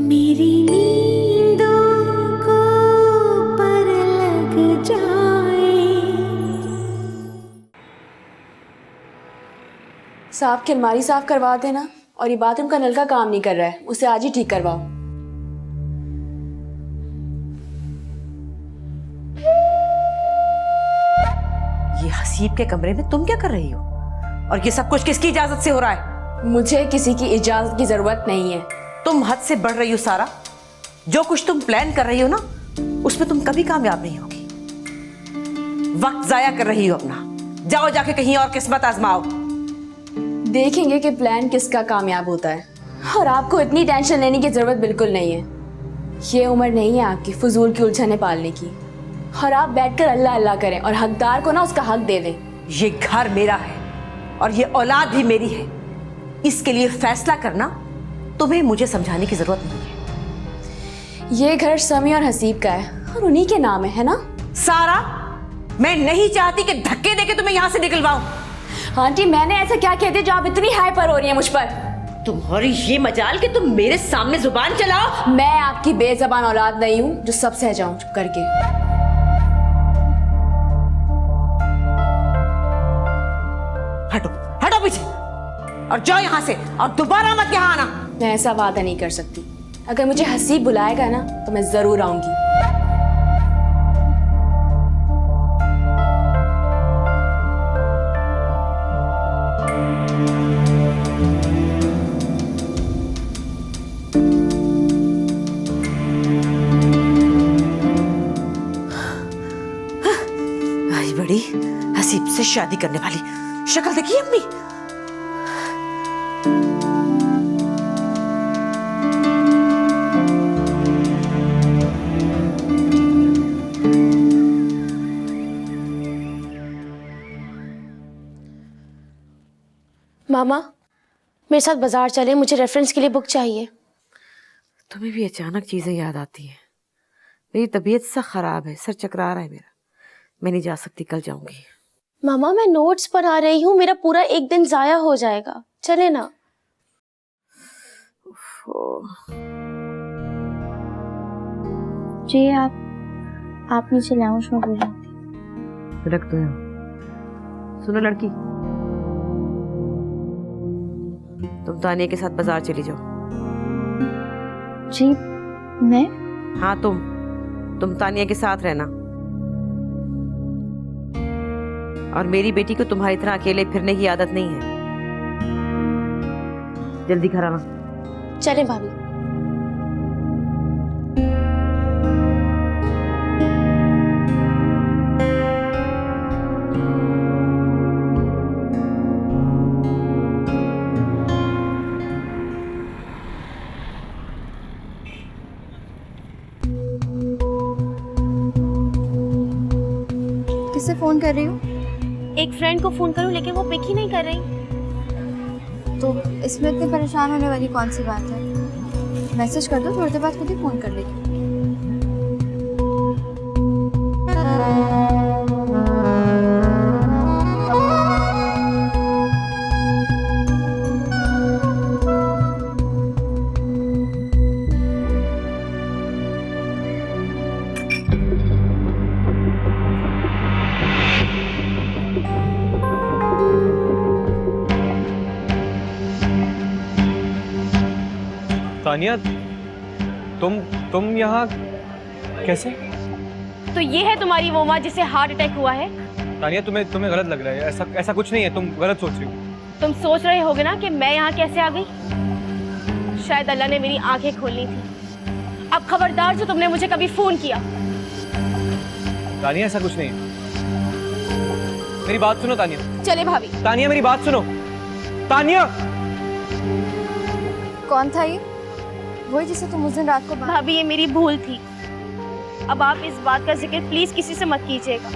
मेरी नींदों को पर लग जाए। साहब की अलमारी साफ करवा देना, और ये बाथरूम का नल का काम नहीं कर रहा है, उसे आज ही ठीक करवाओ। ये हसीब के कमरे में तुम क्या कर रही हो? और ये सब कुछ किसकी इजाजत से हो रहा है? मुझे किसी की इजाजत की जरूरत नहीं है। तुम हद से बढ़ रही हो सारा। जो कुछ तुम प्लान कर रही हो ना, उसमें तुम कभी कामयाब नहीं होगी। वक्त जाया कर रही हो अपना। जाओ जाके कहीं और किस्मत आजमाओ। देखेंगे कि प्लान किसका कामयाब होता है। और आपको इतनी टेंशन लेने की जरूरत बिल्कुल नहीं है। ये उम्र नहीं है आपकी फजूल की उलझने पालने की। और आप बैठकर अल्लाह अल्लाह करें और हकदार को ना उसका हक दे दें। ये घर मेरा है और ये औलाद भी मेरी है। इसके लिए फैसला करना तुम्हें मुझे समझाने की जरूरत नहीं है। ये घर समी और हसीब का है और उन्हीं के नाम है ना? सारा, मैं नहीं चाहती कि धक्के देके तुम्हें यहां से निकलवाऊं। आंटी, मैंने ऐसा क्या कह दिया जो आप इतनी हाइपर हो रही है मुझ पर? तुम्हारी ये मजाल कि तुम मेरे सामने जुबान चलाओ। मैं आपकी बेजबान औलाद नहीं हूं जो सब सह जाऊं चुप करके। हटो हटो पीछे और जाओ यहां से, और दोबारा मत यहां आना। मैं ऐसा वादा नहीं कर सकती। अगर मुझे हसीब बुलाएगा ना तो मैं जरूर आऊंगी। आई बड़ी हसीब से शादी करने वाली, शक्ल देखिए अपनी। मामा, मेरे साथ बाजार चले, मुझे रेफरेंस के लिए बुक चाहिए। तुम्हें भी अचानक चीजें याद आती हैं। मेरी तबीयत सा खराब है, सर चकरा रहा है मेरा। मैं नहीं जा सकती, कल जाऊंगी। मामा, मैं नोट्स बना रही हूँ, मेरा पूरा एक दिन जाया हो जाएगा। चले ना। जी आप नीचे ले आओ, मैं भूल जाती। रख दो। सुनो लड़की, तुम तानिया के साथ बाजार चली जाओ। जी मैं? हाँ तुम तानिया के साथ रहना। और मेरी बेटी को तुम्हारी तरह अकेले फिरने की आदत नहीं है। जल्दी घर आना। चले भाभी। किससे फोन कर रही हो? एक फ्रेंड को फोन करूं लेकिन वो पिक ही नहीं कर रही। तो इसमें इतनी परेशान होने वाली कौन सी बात है? मैसेज कर दो, थोड़ी देर बाद खुद ही फोन कर लेगी। तानिया, तुम यहाँ कैसे? तो ये है तुम्हारी वो माँ जिसे हार्ट अटैक हुआ है? तानिया, तुम्हें गलत लग रहा है। ऐसा कुछ नहीं है, तुम गलत सोच रही हो। तुम सोच रहे होगे ना कि मैं यहाँ कैसे आ गई? शायद अल्लाह ने मेरी आंखें खोलनी थी। अब खबरदार जो तुमने मुझे कभी फोन किया। तानिया, ऐसा कुछ नहीं है। मेरी बात सुनो तानिया। चले भाभी। तानिया, मेरी बात सुनो। तानिया! कौन था ये? वही जिसे तुम उस दिन रात को भाभी, ये मेरी भूल थी। अब आप इस बात का जिक्र प्लीज किसी से मत कीजिएगा।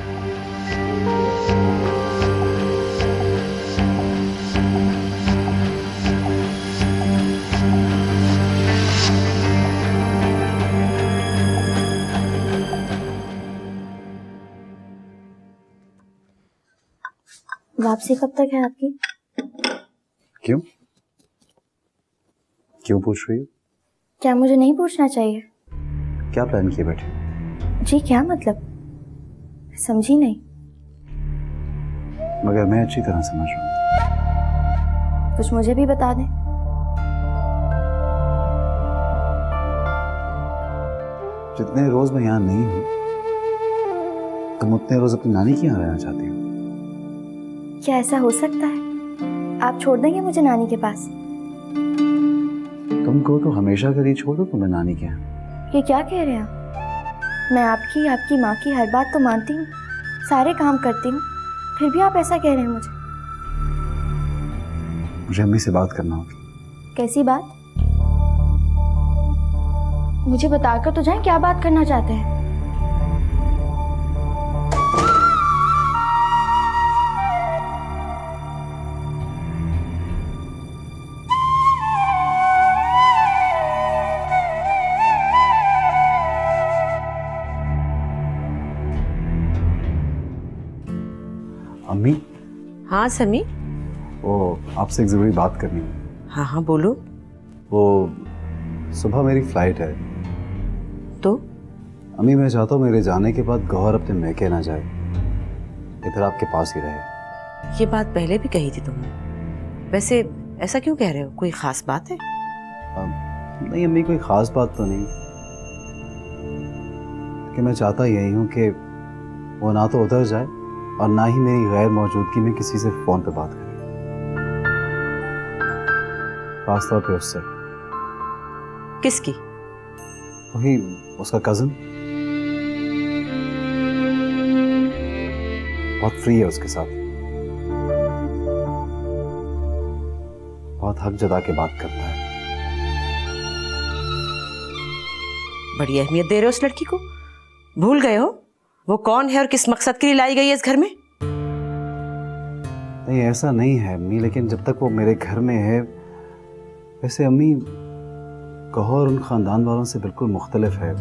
वापसी कब तक है आपकी? क्यों क्यों पूछ रही हो? क्या मुझे नहीं पूछना चाहिए? क्या प्लान किए बैठे? जी क्या मतलब? समझी नहीं। मगर मैं अच्छी तरह समझ रहा हूँ। कुछ मुझे भी बता दें। जितने रोज मैं यहाँ नहीं हूँ, तुम उतने रोज अपनी नानी के यहाँ रहना चाहती हो। क्या ऐसा हो सकता है? आप छोड़ देंगे मुझे नानी के पास? तुम कहो तो हमेशा के लिए छोड़ दो तुम्हें नानी के यहाँ। ये क्या कह रहे हैं आप? मैं आपकी माँ की हर बात तो मानती हूँ, सारे काम करती हूँ, फिर भी आप ऐसा कह रहे हैं मुझे। मुझे अम्मी से बात करना होगी। कैसी बात? मुझे बताकर तो जाएं क्या बात करना चाहते हैं। अम्मी, हाँ समी। वो आपसे एक जरूरी बात करनी है। हाँ हाँ बोलो। वो सुबह मेरी फ्लाइट है। तो अम्मी, मैं चाहता हूँ मेरे जाने के बाद गौहर अपने मैके ना जाए, इधर आपके पास ही रहे। ये बात पहले भी कही थी तुमने। वैसे ऐसा क्यों कह रहे हो? कोई खास बात है? नहीं अम्मी, कोई खास बात तो नहीं, कि मैं चाहता यही हूँ कि वो ना तो उधर जाए और ना ही मेरी गैर मौजूदगी में किसी से फोन पे बात करे, खासतौर पे उससे। किसकी? वही उसका कजन। बहुत फ्री है उसके साथ, बहुत हक जता के बात करता है। बड़ी अहमियत दे रहे हो उस लड़की को। भूल गए हो वो कौन है और किस मकसद के लिए लाई गई है इस घर में? नहीं ऐसा नहीं है अम्मी, लेकिन जब तक वो मेरे घर में है, वैसे अम्मी गौहर उन खानदान वालों से बिल्कुल मुख्तलिफ है,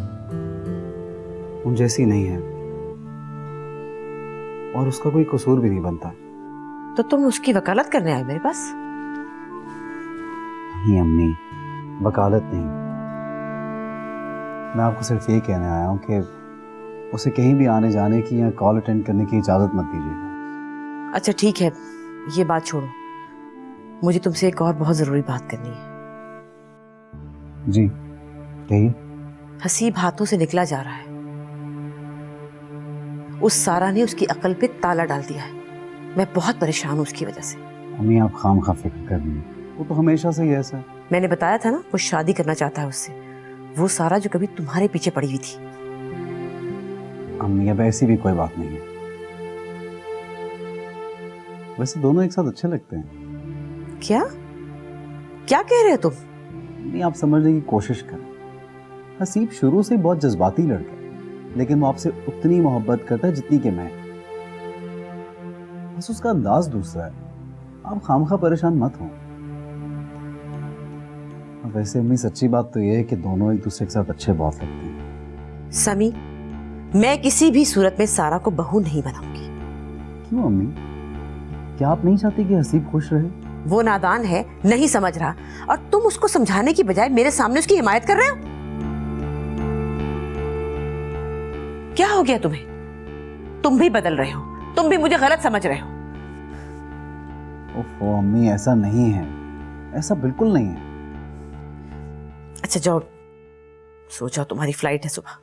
उन जैसी नहीं है, और उसका कोई कसूर भी नहीं बनता। तो तुम उसकी वकालत करने आए मेरे पास? नहीं अम्मी, वकालत नहीं, मैं आपको सिर्फ ये कहने आया हूँ कि उसे कहीं भी आने जाने की या कॉल अटेंड करने की इजाज़त मत दीजिएगा। अच्छा ठीक है, ये बात छोड़ो, मुझे तुमसे एक और बहुत ज़रूरी बात करनी है। जी कहिए। हसीब हाथों से निकला जा रहा है। उस सारा ने उसकी अकल पे ताला डाल दिया है। मैं बहुत परेशान हूँ उसकी वजह से। अम्मी आप खामखा फिक्र कर रही हैं, वो तो हमेशा से ही ऐसा है। मैंने बताया था ना, वो शादी करना चाहता है उससे, वो सारा जो कभी तुम्हारे पीछे पड़ी हुई थी। अम्मी अब ऐसी भी कोई बात नहीं है, वैसे दोनों एक साथ अच्छे लगते हैं। क्या क्या कह रहे हो तुम? नहीं आप समझने की कोशिश करें। हसीब शुरू से बहुत जज्बाती लड़का है, लेकिन वो आपसे उतनी मोहब्बत करता है जितनी कि मैं। बस उसका अंदाज दूसरा है। आप खामखा परेशान मत हो। वैसे अम्मी सच्ची बात तो ये है कि दोनों एक दूसरे के साथ अच्छे बहुत लगते हैं। समी, मैं किसी भी सूरत में सारा को बहू नहीं बनाऊंगी। क्यों अम्मी, क्या आप नहीं चाहती कि हसीब खुश रहे? वो नादान है, नहीं समझ रहा, और तुम उसको समझाने की बजाय मेरे सामने उसकी हिमायत कर रहे हो। क्या हो गया तुम्हें? तुम भी बदल रहे हो, तुम भी मुझे गलत समझ रहे हो। ओफो अम्मी, ऐसा नहीं है, ऐसा बिल्कुल नहीं है। अच्छा जाओ, सो जाओ, तुम्हारी फ्लाइट है सुबह।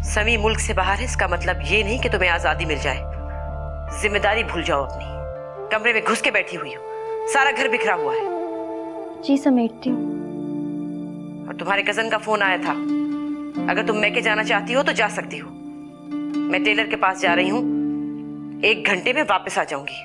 समी मुल्क से बाहर है, इसका मतलब ये नहीं कि तुम्हें आजादी मिल जाए। जिम्मेदारी भूल जाओ अपनी। कमरे में घुस के बैठी हुई हो, सारा घर बिखरा हुआ है। जी समेटती हूँ। और तुम्हारे कजन का फोन आया था, अगर तुम मैके जाना चाहती हो तो जा सकती हो। मैं टेलर के पास जा रही हूँ, 1 घंटे में वापस आ जाऊंगी।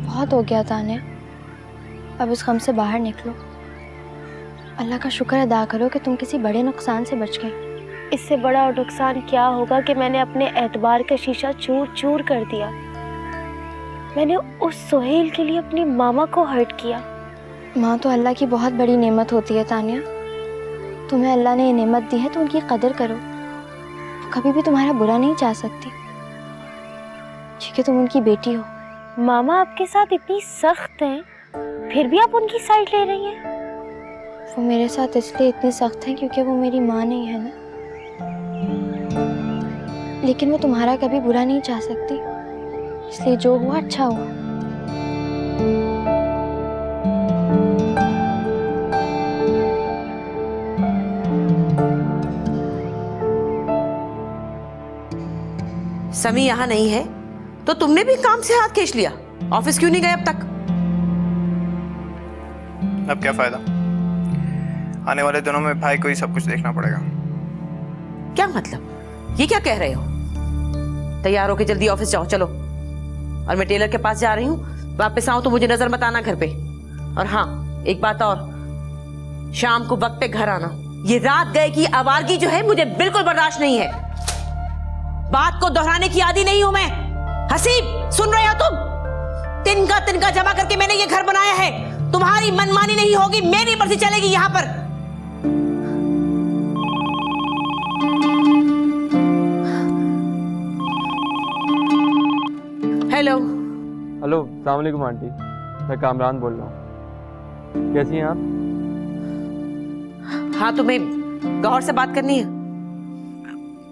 बहुत हो गया तान्या, अब इस गम से बाहर निकलो। अल्लाह का शुक्र अदा करो कि तुम किसी बड़े नुकसान से बच गए। इससे बड़ा नुकसान क्या होगा कि मैंने अपने एतबार का शीशा चूर चूर कर दिया। मैंने उस सुहेल के लिए अपनी मामा को हर्ट किया। माँ तो अल्लाह की बहुत बड़ी नेमत होती है तान्या। तुम्हें अल्लाह ने ये नेमत दी है तो उनकी कदर करो। वो कभी भी तुम्हारा बुरा नहीं चाह सकती क्योंकि तुम उनकी बेटी हो। मामा आपके साथ इतनी सख्त हैं, फिर भी आप उनकी साइड ले रही हैं। वो मेरे साथ इसलिए इतनी सख्त है क्योंकि वो मेरी माँ नहीं है ना, लेकिन वो तुम्हारा कभी बुरा नहीं चाह सकती, इसलिए जो हुआ अच्छा हुआ। समी यहाँ नहीं है तो तुमने भी काम से हाथ खींच लिया। ऑफिस क्यों नहीं गए अब तक? अब क्या फायदा, आने वाले दिनों में भाई को ही सब कुछ देखना पड़ेगा। क्या मतलब? ये क्या कह रहे हो? तैयार होके जल्दी ऑफिस जाओ, चलो। और मैं टेलर के पास जा रही हूँ, वापस आऊं तो मुझे नजर मत आना घर पे। और हाँ, एक बात और, शाम को वक्त पे घर आना। ये रात गए की आवारगी जो है मुझे बिल्कुल बर्दाश्त नहीं है। बात को दोहराने की आदी नहीं हूं मैं। हसीब, सुन रहे हो तुम? तिनका जमा करके मैंने ये घर बनाया है। तुम्हारी मनमानी नहीं होगी, मेरी मर्जी चलेगी यहां पर। हेलो। हेलो, अस्सलाम वालेकुम आंटी, मैं कामरान बोल रहा हूँ। कैसी हैं आप? हाँ, तुम्हें गौहर से बात करनी है?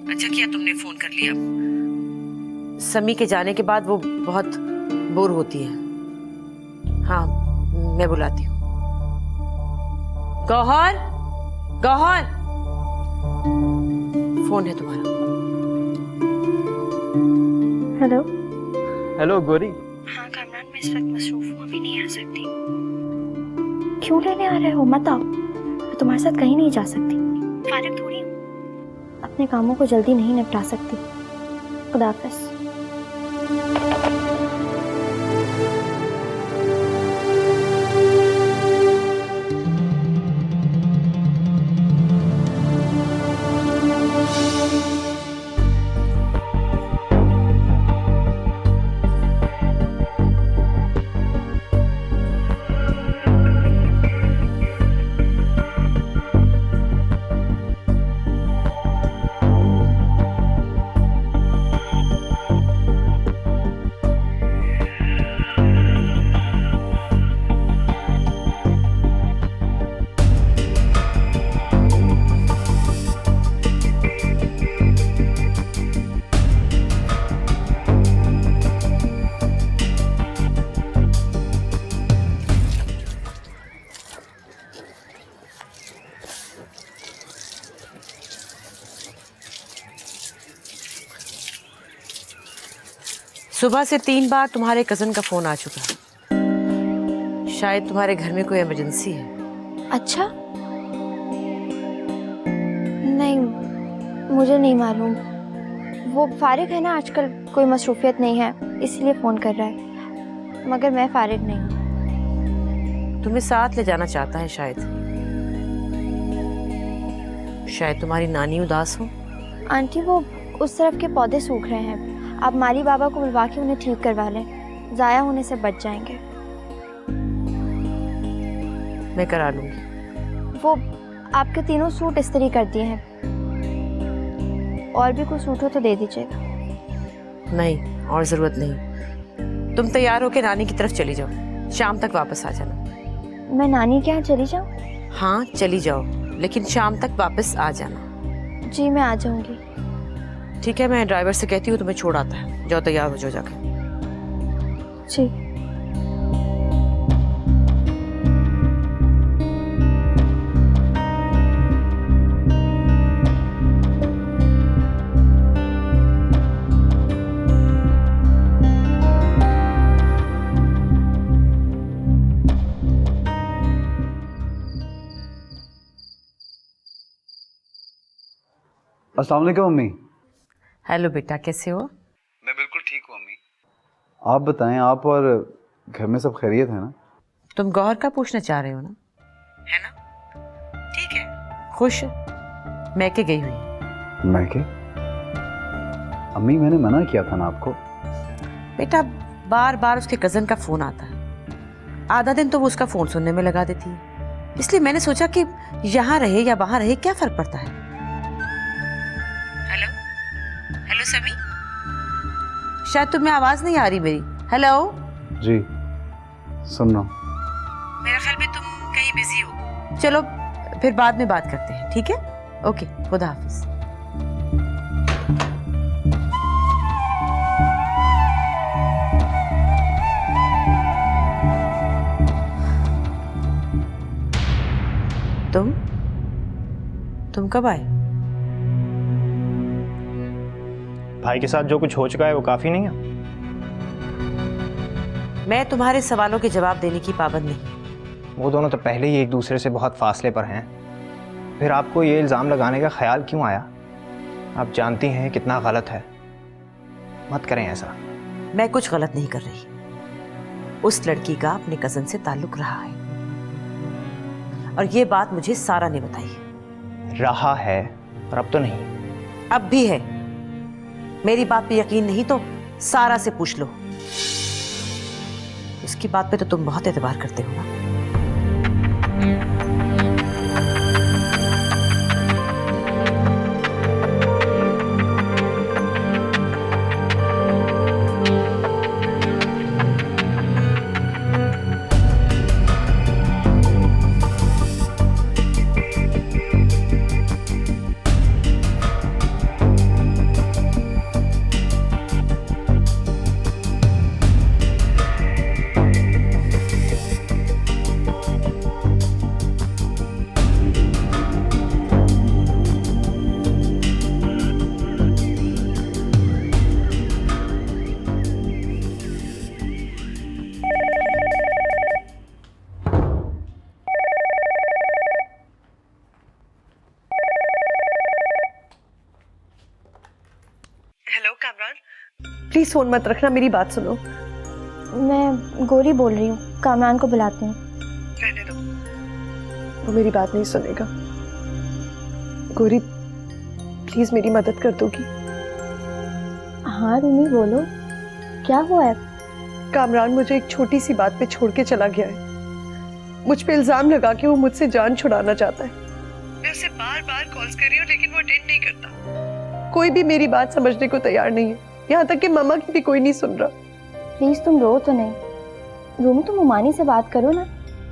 अच्छा किया तुमने फोन कर लिया। समी के जाने के बाद वो बहुत बोर होती है। हाँ, मैं बुलाती हूँ। गौहर, गौहर, फोन है तुम्हारा। हेलो। हेलो गोरी। हाँ कामरान, मैं इस वक्त मसरूफ हूँ, अभी नहीं आ सकती। क्यों लेने आ रहे हो? मत आओ, मैं तुम्हारे साथ कहीं नहीं जा सकती। फारिग थोड़ी हूँ, अपने कामों को जल्दी नहीं निपटा सकती। खुदा हाफिज़। सुबह से 3 बार तुम्हारे कजन का फोन आ चुका है। शायद तुम्हारे घर में कोई इमरजेंसी है। अच्छा, नहीं, मुझे नहीं मालूम। वो फारिग है ना आजकल, कोई मसरूफियत नहीं है, इसलिए फ़ोन कर रहा है, मगर मैं फारिग नहीं हूँ। तुम्हें साथ ले जाना चाहता है शायद तुम्हारी नानी उदास हो। आंटी, वो उस तरफ के पौधे सूख रहे हैं, आप माली बाबा को बुलवा के उन्हें ठीक करवा लें, ज़ाया होने से बच जाएंगे। मैं करा लूँगी। वो आपके तीनों सूट इस्त्री कर दिए हैं, और भी कोई सूट हो तो दे दीजिएगा। नहीं, और ज़रूरत नहीं, तुम तैयार होकर नानी की तरफ चली जाओ, शाम तक वापस आ जाना। मैं नानी के यहाँ चली जाऊँ? हाँ चली जाओ, लेकिन शाम तक वापस आ जाना। जी मैं आ जाऊँगी। ठीक है, मैं ड्राइवर से कहती हूँ तुम्हें छोड़ आता है। जाओ तैयार हो जाओ जाके। जी। अस्सलाम वालेकुम अम्मी। हेलो बेटा, कैसे हो? मैं बिल्कुल ठीक हूँ अम्मी। आप बताएं, आप और घर में सब खैरियत है ना? तुम गौहर का पूछना चाह रहे हो ना? है ना? ठीक है। खुश? मैके गई हुई। मैके? अम्मी मैंने मना किया था ना आपको। बेटा बार बार उसके कजन का फोन आता है, आधा दिन तो वो उसका फोन सुनने में लगा देती है, इसलिए मैंने सोचा कि यहाँ रहे या वहां रहे क्या फर्क पड़ता है। हेलो हेलो समी, शायद तुम्हें आवाज नहीं आ रही मेरी। हेलो जी सुन रहा हूँ। मेरा ख्याल में तुम कहीं बिजी हो। चलो फिर बाद में बात करते हैं, ठीक है? ओके, खुदा हाफिज। तुम कब आए? भाई के साथ जो कुछ हो चुका है वो काफी नहीं है? मैं तुम्हारे सवालों के जवाब देने की पाबंद नहीं। वो दोनों तो पहले ही एक दूसरे से बहुत फासले पर हैं, फिर आपको ये इल्ज़ाम लगाने का ख्याल क्यों आया? आप जानती हैं कितना गलत है, मत करें ऐसा। मैं कुछ गलत नहीं कर रही। उस लड़की का अपने कजन से ताल्लुक रहा है और ये बात मुझे सारा ने बताई है। रहा है पर अब तो नहीं। अब भी है। मेरी बात पे यकीन नहीं तो सारा से पूछ लो। उसकी बात पे तो तुम बहुत एतबार करते हो ना। प्लीज फोन मत रखना, मेरी बात सुनो। मैं गौरी बोल रही हूँ, कामरान को बुलाती हूँ। रहने दो, वो मेरी बात नहीं सुनेगा। गौरी प्लीज मेरी मदद कर दोगी? हाँ रूमी बोलो, क्या हुआ है? कामरान मुझे एक छोटी सी बात पे छोड़ के चला गया है। मुझ पे इल्जाम लगा के वो मुझसे जान छुड़ाना चाहता है। मैं उसे बार बार कॉल्स कर रही हूँ लेकिन वो अटेंड नहीं करता। कोई भी मेरी बात समझने को तैयार नहीं है, यहाँ तक कि मामा की भी कोई नहीं सुन रहा। प्लीज तुम रो तो नहीं। रूमी तुम उमानी से बात करो ना,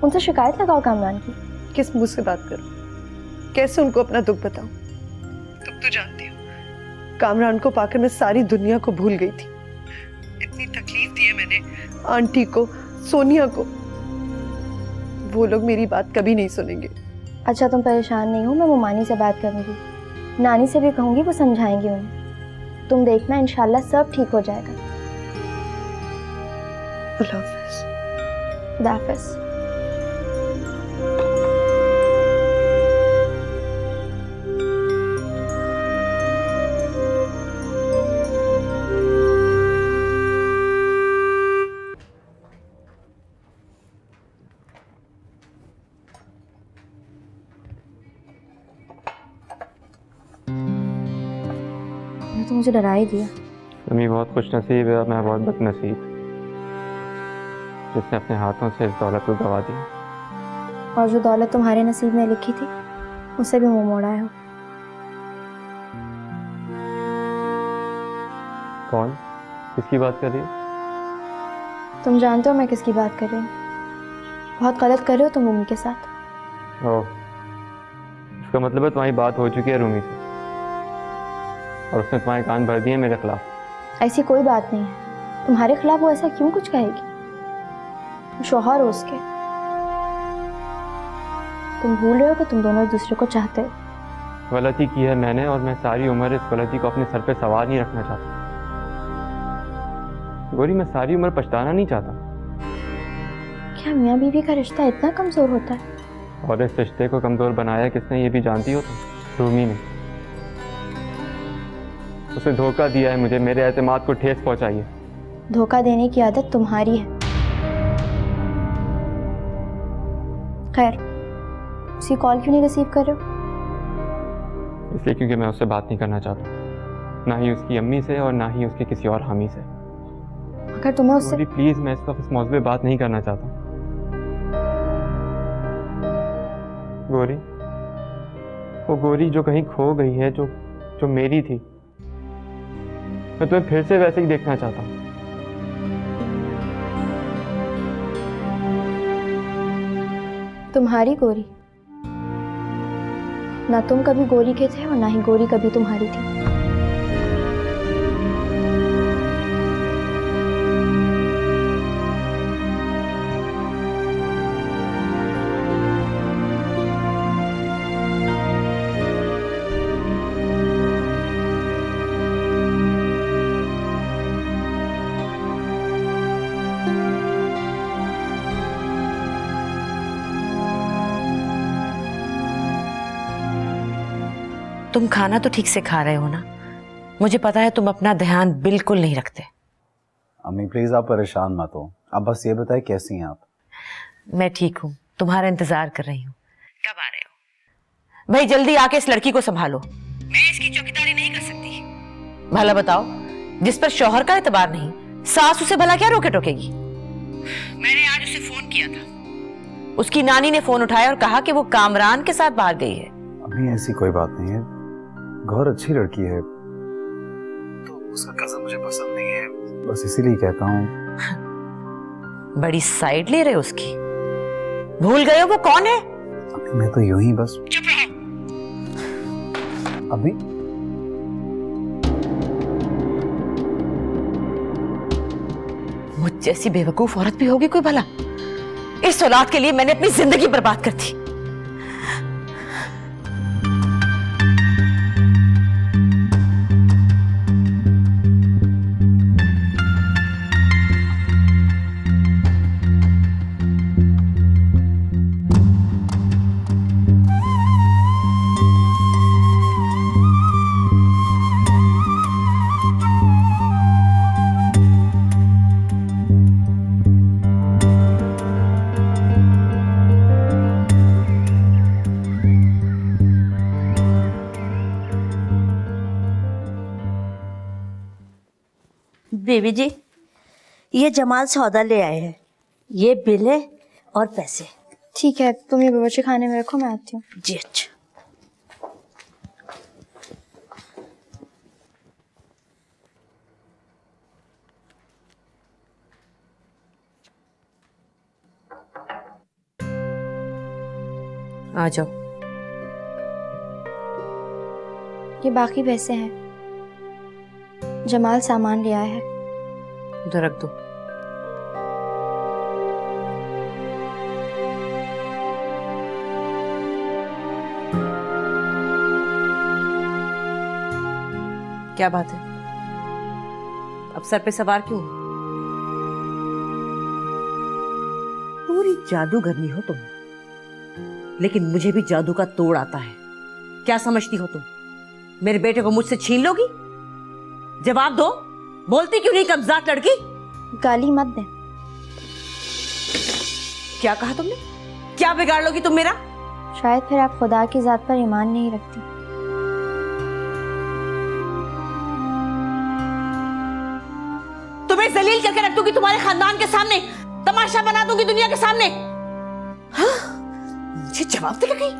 उनसे शिकायत लगाओ कामरान की। किस मुंह से बात करूं? कैसे उनको अपना दुख बताऊं? तुम तो जानती हो कामरान को पाकर मैं सारी दुनिया को भूल गई थी। इतनी तकलीफ दी है मैंने आंटी को, सोनिया को। वो लोग मेरी बात कभी नहीं सुनेंगे। अच्छा तुम परेशान नहीं हो, मैं उमानी से बात करूंगी, नानी से भी कहूंगी, वो समझाएंगी उन्हें। तुम देखना इंशाल्लाह सब ठीक हो जाएगा। अल्लाह हाफ़िज़। खुदा हाफ़िज़। तो मुझे डरा ही दिया। अम्मी बहुत खुश नसीब है और मैं बहुत बदनसीब, जिसने अपने हाथों से इस दौलत को गवा दिया। और जो दौलत तुम्हारे नसीब में लिखी थी उसे भी मुंह मोड़ा है। कौन? किसकी बात कर रही है? तुम जानते हो मैं किसकी बात कर रही हूँ। बहुत गलत कर रहे हो तुम रूमी के साथ। ओह, इसका मतलब है तुम्हारी बात हो चुकी है रूमी से और उसने तुम्हारे कान भर दिए मेरे खिलाफ। ऐसी कोई बात नहीं है, तुम्हारे खिलाफ वो ऐसा क्यों कुछ कहेगी? शौहर हो उसके। तुम भूल रहे हो कि तुम दोनों एक दूसरे को चाहते हो। गलती की है मैंने और मैं सारी उम्र इस गलती को अपने सर पे सवार नहीं रखना चाहता। गौरी, मैं सारी उम्र पछताना नहीं चाहता। क्या मियाँ बीवी का रिश्ता इतना कमजोर होता है? और इस रिश्ते को कमजोर बनाया किसने ये भी जानती हो तुम? रूमी ने। उसे धोखा दिया है मुझे, मेरे एतमाद को ठेस पहुंचाई है। धोखा देने की आदत तुम्हारी है। खैर, उसकी कॉल क्यों नहीं रिसीव कर रहे हो? इसलिए क्योंकि मैं उससे बात नहीं करना चाहता, ना ही उसकी अम्मी से और ना ही उसके किसी और हामी से। अगर तुम्हें उससे गौरी प्लीज, मैं इस वक्त इस मौजूद पे बात नहीं करना चाहता। गौरी, वो गौरी जो कहीं खो गई है, जो मेरी थी, मैं तुम्हें फिर से वैसे ही देखना चाहता हूँ। तुम्हारी गोरी? ना तुम कभी गोरी के थे और ना ही गोरी कभी तुम्हारी थी। तुम खाना तो ठीक से खा रहे हो ना? मुझे पता है तुम अपना ध्यान बिल्कुल नहीं रखते। अम्मी प्लीज आप परेशान मत हो, आप बस ये बताएं कैसी हैं आप? मैं ठीक हूँ, तुम्हारा इंतजार कर रही हूँ। कब आ रहे हो? भाई जल्दी आके इस लड़की को संभालो। मैं इसकी चौकीदारी नहीं कर सकती। भला बताओ, जिस पर शौहर का एतबार नहीं, सास उसे भला क्या रोके टोकेगी? मैंने आज उसे फोन किया था, उसकी नानी ने फोन उठाया और कहा कि वो कामरान के साथ बाहर गई है। अम्मी ऐसी कोई बात नहीं है, गौर अच्छी लड़की है, तो उसका कज़न मुझे पसंद नहीं है, बस इसीलिए कहता हूँ। बड़ी साइड ले रहे हो उसकी। भूल गए हो वो कौन है? अभी मैं तो यूं ही बस। चुप रहे। अभी मुझ जैसी बेवकूफ औरत भी होगी कोई भला? इस औलाद के लिए मैंने अपनी जिंदगी बर्बाद कर दी। बेबी जी, ये जमाल सौदा ले आए हैं, ये बिल है और पैसे। ठीक है, तुम ये बच्चे खाने में रखो, मैं आती हूँ। जी अच्छा। आ जाओ। ये बाकी पैसे हैं, जमाल सामान ले आया है। उधर रख दो। क्या बात है? अब सर पे सवार क्यों? पूरी जादूगरनी हो तुम, लेकिन मुझे भी जादू का तोड़ आता है। क्या समझती हो तुम? मेरे बेटे को मुझसे छीन लोगी? जवाब दो, बोलती क्यों नहीं कमजात लड़की? गाली मत दे। क्या कहा तुमने? क्या बिगाड़ लोगी तुम मेरा? शायद फिर आप खुदा की जात पर ईमान नहीं रखती। तुम्हें जलील करके रख दूंगी तुम्हारे खानदान के सामने, तमाशा बना दूंगी दुनिया के सामने। हाँ? मुझे जवाब दे लगी।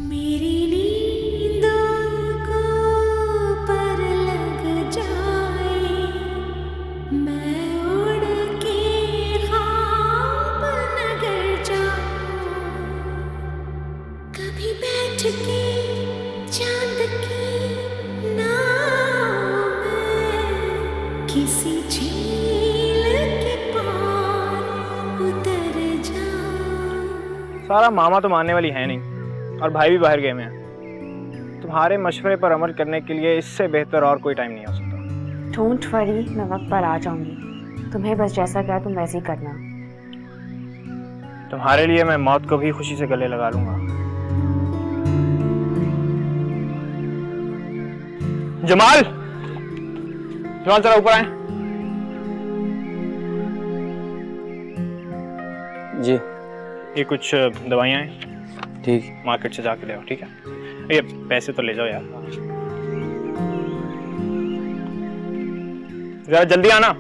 मेरी नींदों को पर लग किसी झील के पार उतर जा। सारा मामा तो मानने वाली है नहीं और भाई भी बाहर गए में हैं। तुम्हारे मशवरे पर अमल करने के लिए इससे बेहतर और कोई टाइम नहीं हो सकता। डोंट वरी, मैं वक्त पर आ जाऊंगी। तुम्हें बस जैसा कहा तुम वैसे ही करना। तुम्हारे लिए मैं मौत को भी खुशी से गले लगा लूंगा। जमाल, जमाल जरा ऊपर आए। जी। ये कुछ दवाइयाँ हैं, ठीक, मार्केट से जाके ले आओ, ठीक है? ये पैसे तो ले जाओ यार, जरा जल्दी आना।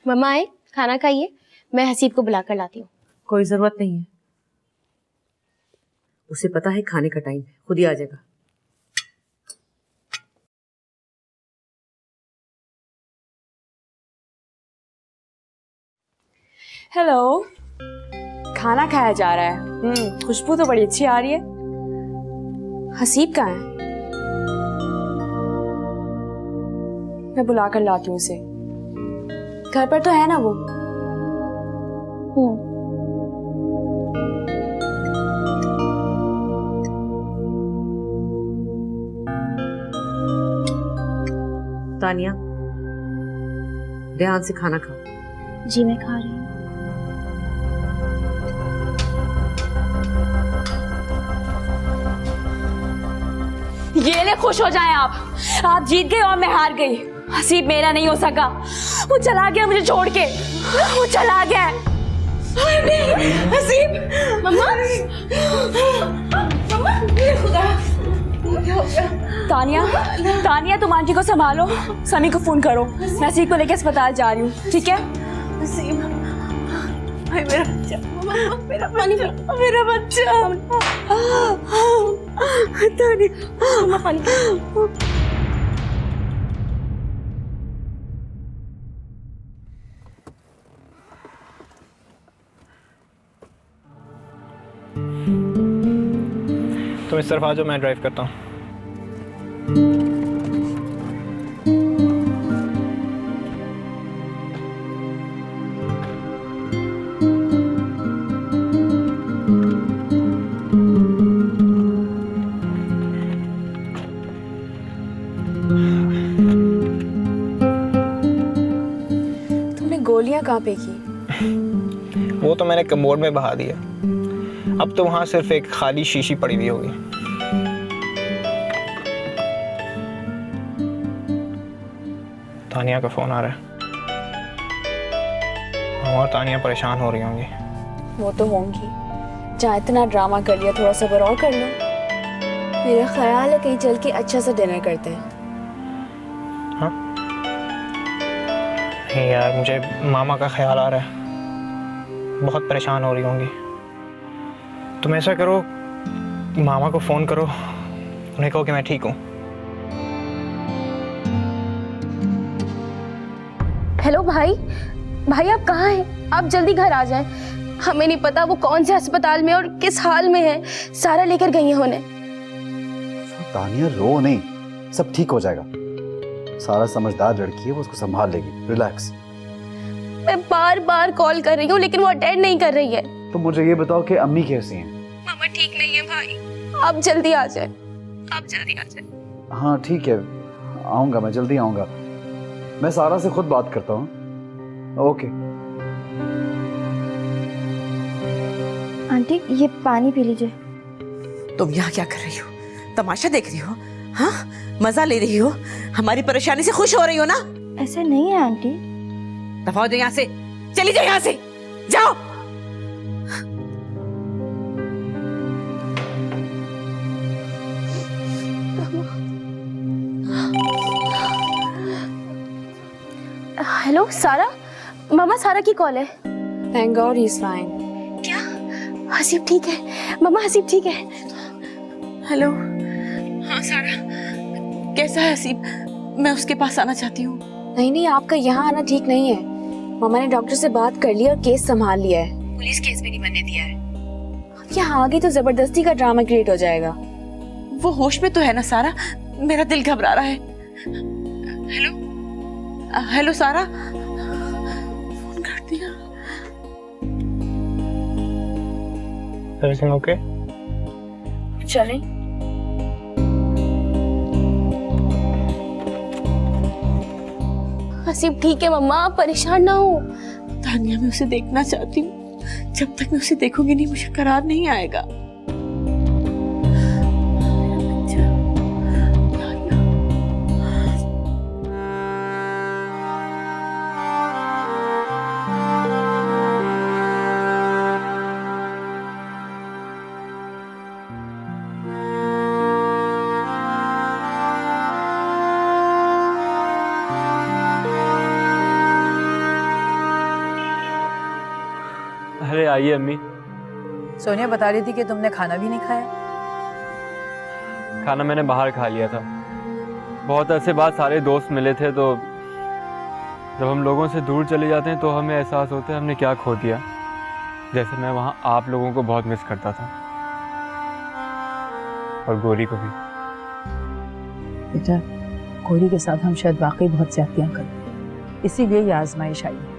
मम्मा आए, खाना खाइए, मैं हसीब को बुलाकर लाती हूँ। कोई जरूरत नहीं है, उसे पता है खाने का टाइम है, खुद ही आ जाएगा। हेलो, खाना खाया जा रहा है। खुशबू तो बड़ी अच्छी आ रही है। हसीब कहाँ है? मैं बुला कर लाती हूँ उसे। घर पर तो है ना वो? तानिया, ध्यान से खाना खाओ। जी मैं खा रही हूँ। ये ले, खुश हो जाएं आप जीत गए और मैं हार गई। हसीब मेरा नहीं हो सका, वो चला गया मुझे छोड़ के, वो चला गया। हसीब, मम्मा, मम्मा, खुदा, तानिया तुम आंटी को संभालो, समी को फोन करो, मैं हसीब को लेकर अस्पताल जा रही हूँ, ठीक है? हसीब, मेरा बच्चा, मेरा बच्चा, तानिया, पानी। तुम इस तरफ आ जाओ, मैं ड्राइव करता हूँ। तुमने गोलियां कहाँ पे की? वो तो मैंने कमोड में बहा दिया, अब तो वहां सिर्फ एक खाली शीशी पड़ी हुई होगी। तानिया का फोन आ रहा है और तानिया परेशान हो रही होंगी। वो तो होंगी, जहाँ इतना ड्रामा कर लिया, थोड़ा सब्र और कर लो। मेरा ख्याल है कहीं चल के अच्छा सा डिनर करते हैं। हाँ? नहीं यार, मुझे मामा का ख्याल आ रहा है, बहुत परेशान हो रही होंगी। तुम ऐसा करो, मामा को फोन करो, उन्हें कहो कि मैं ठीक हूँ। हेलो भाई, भाई आप कहाँ हैं? आप जल्दी घर आ जाएं। हमें नहीं पता वो कौन से अस्पताल में और किस हाल में है। सारा लेकर गई है उन्हें। तानिया रो नहीं, सब ठीक हो जाएगा। सारा समझदार लड़की है, वो उसको संभाल लेगी। रिलैक्स। मैं बार बार कॉल कर रही हूँ लेकिन वो अटेंड नहीं कर रही है। तो मुझे ये बताओ कि अम्मी कैसी हैं? मामा ठीक नहीं है भाई, आप जल्दी आ जाए, आप जल्दी आ जाए। हाँ ठीक है, आऊँगा, मैं जल्दी आऊँगा। मैं सारा से खुद बात करता हूँ। ओके। आंटी ये पानी पी लीजिए। तुम यहाँ क्या कर रही हो? तमाशा देख रही हो? हाँ, मजा ले रही हो? हमारी परेशानी से खुश हो रही हो ना? ऐसा नहीं है आंटी। दफा हो जाओ यहाँ से, चली जाओ यहाँ से, जाओ। हेलो सारा, मामा सारा की कॉल है। Thank God he is fine. क्या हसीब ठीक है? मामा हसीब ठीक है? हेलो, हाँ सारा, कैसा है हसीब? मैं उसके पास आना चाहती हूँ। नहीं, आपका यहाँ आना ठीक नहीं है। मामा ने डॉक्टर से बात कर ली और केस संभाल लिया है। पुलिस केस भी नहीं बनने दिया है। यहाँ आगे तो जबरदस्ती का ड्रामा क्रिएट हो जाएगा। वो होश में तो है ना सारा? मेरा दिल घबरा रहा है। हेलो हेलो सारा, फोन कर दिया। Everything okay? चलें। हसीब ठीक है मम्मा, आप परेशान ना हो। तानिया, मैं उसे देखना चाहती हूँ। जब तक मैं उसे देखूंगी नहीं, मुझे करार नहीं आएगा। अरे आइए अम्मी। सोनिया बता रही थी कि तुमने खाना भी नहीं खाया। खाना मैंने बाहर खा लिया था। बहुत अरसे बाद सारे दोस्त मिले थे, तो जब हम लोगों से दूर चले जाते हैं तो हमें एहसास होता है हमने क्या खो दिया। जैसे मैं वहाँ आप लोगों को बहुत मिस करता था, और गोरी को भी। बेटा, गोरी के साथ हम शायद वाकई बहुत ज्यादतियां कर, इसीलिए ये आजमाइश आई है।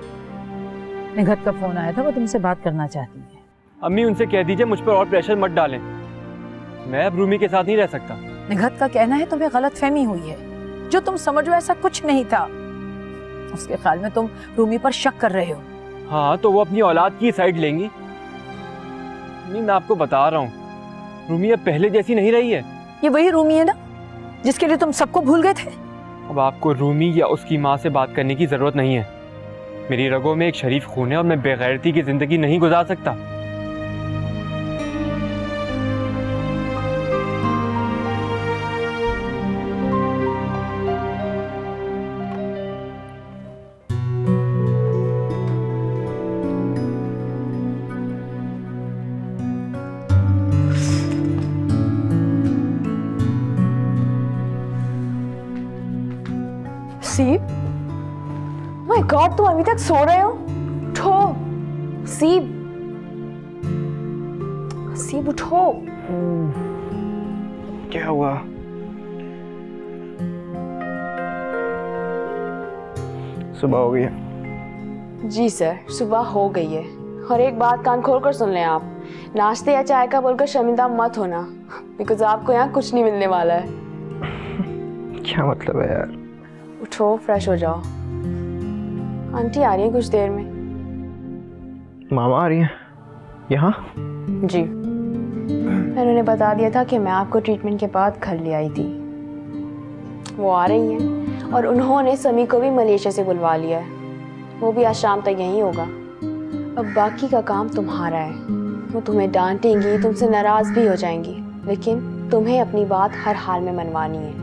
निघत का फोन आया था, वो तुमसे बात करना चाहती है। अम्मी उनसे कह दीजिए मुझ पर और प्रेशर मत डालें। मैं अब रूमी के साथ नहीं रह सकता। निघत का कहना है तुम्हें गलतफहमी हुई है। जो तुम समझो ऐसा कुछ नहीं था। उसके ख्याल में तुम रूमी पर शक कर रहे हो। हाँ, तो वो अपनी औलाद की साइड लेंगी। नहीं, मैं आपको बता रहा हूँ, रूमी अब पहले जैसी नहीं रही है। ये वही रूमी है ना जिसके लिए तुम सबको भूल गए थे? अब आपको रूमी या उसकी माँ से बात करने की जरूरत नहीं है। मेरी रगों में एक शरीफ खून है और मैं बेगैरती की जिंदगी नहीं गुजार सकता। सीप, माय गॉड, तुम अभी तक सो रहे हो? उठो सीप, सीप उठो। क्या हुआ? सुबह हो गई है? जी सर, सुबह हो गई है। और एक बात कान खोल कर सुन लें आप, नाश्ते या चाय का बोलकर शर्मिंदा मत होना, बिकॉज आपको यहाँ कुछ नहीं मिलने वाला है। क्या मतलब है यार? उठो, फ्रेश हो जाओ। आंटी आ रही है कुछ देर में। मामा आ रही है यहाँ? जी, मैंने उन्हें बता दिया था कि मैं आपको ट्रीटमेंट के बाद घर ले आई थी। वो आ रही हैं और उन्होंने समी को भी मलेशिया से बुलवा लिया है। वो भी आज शाम तक यहीं होगा। अब बाकी का काम तुम्हारा है। वो तुम्हें डांटेंगी, तुमसे नाराज भी हो जाएंगी, लेकिन तुम्हें अपनी बात हर हाल में मनवानी है।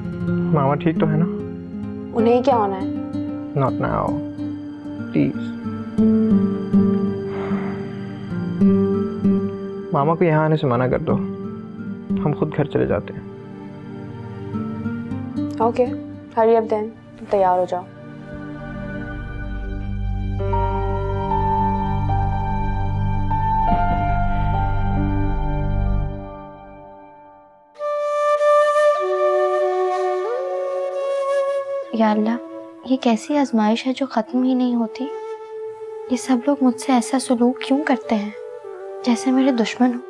मामा ठीक तो है ना? उन्हें क्या होना है? Not now please. मामा को यहाँ आने से मना कर दो, हम खुद घर चले जाते हैं। ओके, हरी अप देन, तुम तैयार हो जाओ। या अल्लाह, ये कैसी आजमाइश है जो ख़त्म ही नहीं होती। ये सब लोग मुझसे ऐसा सलूक क्यों करते हैं जैसे मेरे दुश्मन हो।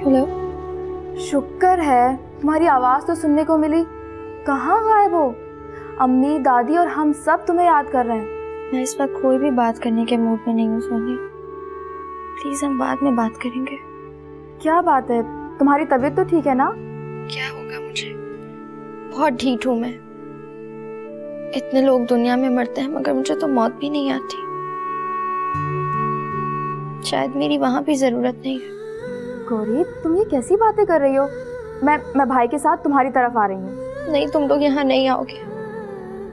हेलो, शुक्र है तुम्हारी आवाज़ तो सुनने को मिली। कहाँ गायब हो? अम्मी, दादी और हम सब तुम्हें याद कर रहे हैं। मैं इस वक्त कोई भी बात करने के मूड में नहीं हूँ सोनी। प्लीज हम बाद में बात करेंगे। क्या बात है? तुम्हारी तबीयत तो ठीक है ना? क्या होगा मुझे? बहुत ढीठ हूँ मैं। इतने लोग दुनिया में मरते हैं मगर मुझे तो मौत भी नहीं आती। शायद मेरी वहाँ भी जरूरत नहीं है। गौरी, तुम ये कैसी बातें कर रही हो? मैं भाई के साथ तुम्हारी तरफ आ रही हूँ। नहीं, तुम लोग यहाँ नहीं आओगे,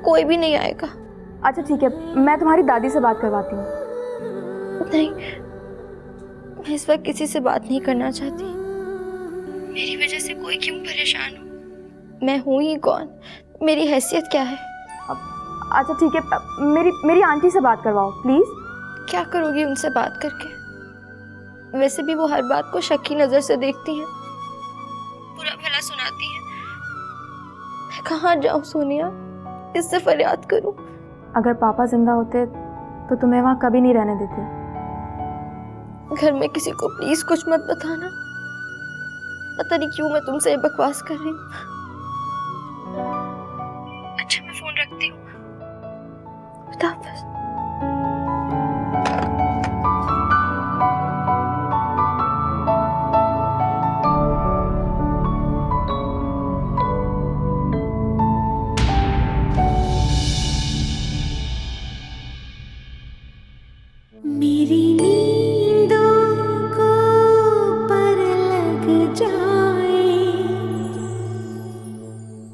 कोई भी नहीं आएगा। अच्छा ठीक है, मैं तुम्हारी दादी से बात करवाती हूँ। नहीं, मैं इस वक्त किसी से बात नहीं करना चाहती। मेरी वजह से कोई क्यों परेशान हो? मैं हूँ ही कौन? मेरी हैसियत क्या है? अच्छा ठीक है, मेरी आंटी से बात करवाओ प्लीज। क्या करोगी उनसे बात करके? वैसे भी वो हर बात को शक की नजर से देखती हैं, बुरा भला सुनाती हैं। मैं कहाँ जाऊँ सोनिया, इससे फरियाद करूँ? अगर पापा जिंदा होते तो तुम्हें वहाँ कभी नहीं रहने देते। घर में किसी को प्लीज कुछ मत बताना। पता नहीं क्यों मैं तुमसे ये बकवास कर रही हूँ। अच्छा, मैं फोन रखती हूँ। खुदा हाफिज़। मेरी